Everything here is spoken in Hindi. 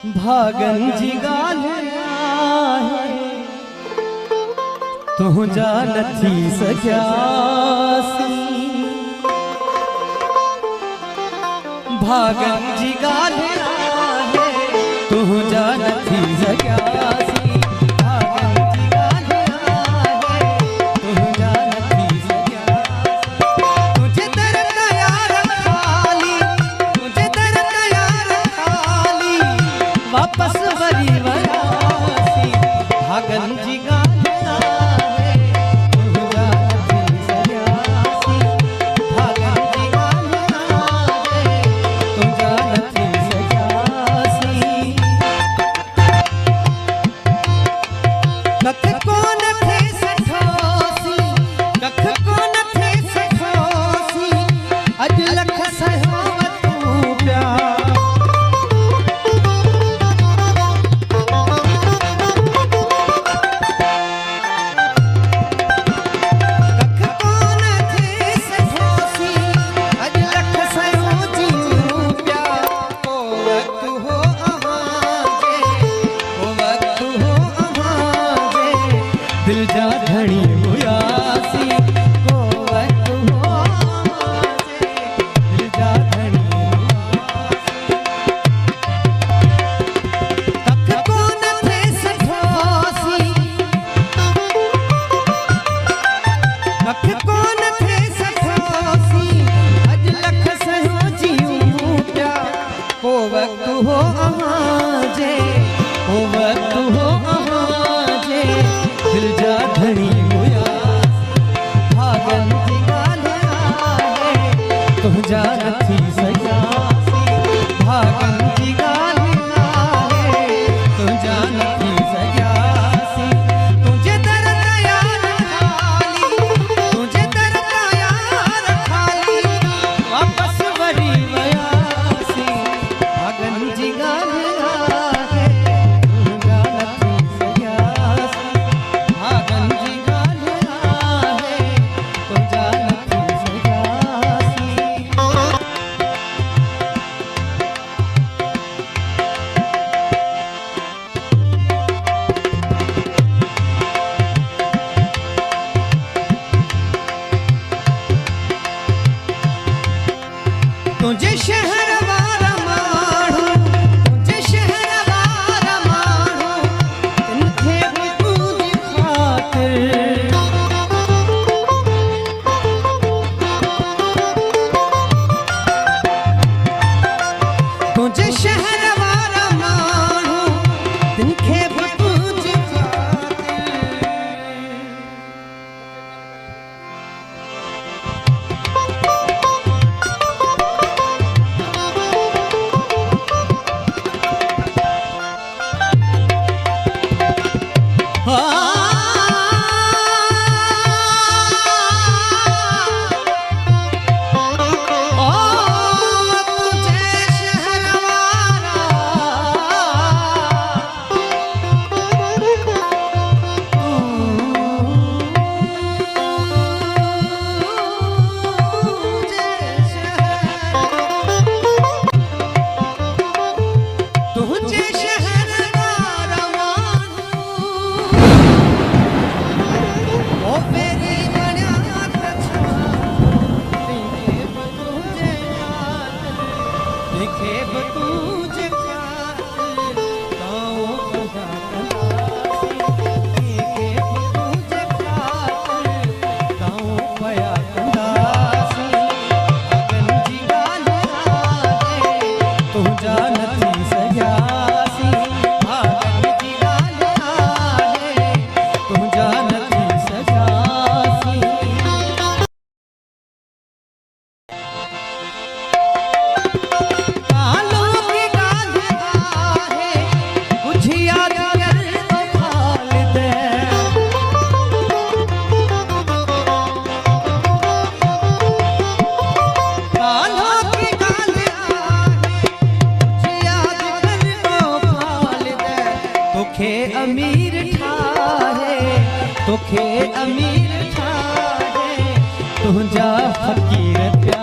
भागन जी गालिया तुझा नथी सघियासी। भागन जी गालिया तुझा नथी सघियासी। वापस वरी वयासी। भागन जी गालिया तुझा नथी सघियासी। भागन जी गालिया तुझा नथी सघियासी। कख को नथे सठोसी, कख को नथे सठोसी। अज लख सहो तू प्यार। दिल जा धनी हुयासी को वक्त हो दिल जा धनी हुयासी। कख को नथे सठोसी, कख को नथे सठोसी। अज लख सहो जीऊं प्या को वक्त हो अहांजे, को वक्त हो अहांजे। दिल जा धनी हुयासी। भागन जी गालिया तुझा नथी सघियासी। भागन जी गालिया तुझा नथी सघियासी। तुझे दर यार खाली, तुझे दर यार खाली। वापस वरी वयासी। भागन जी गालिया तुझे शहर वारा माण्हू, तुझे शहर वारा माण्हू। तिनखे बि तुंहिंजी ख़ातिर तुझे शहर वारा माण्हू। तिनखे बि तुंहिंजी ख़ातिर अमीर ठाहे, तोखे अमीर ठाहे। तुझा फकीर प्यार।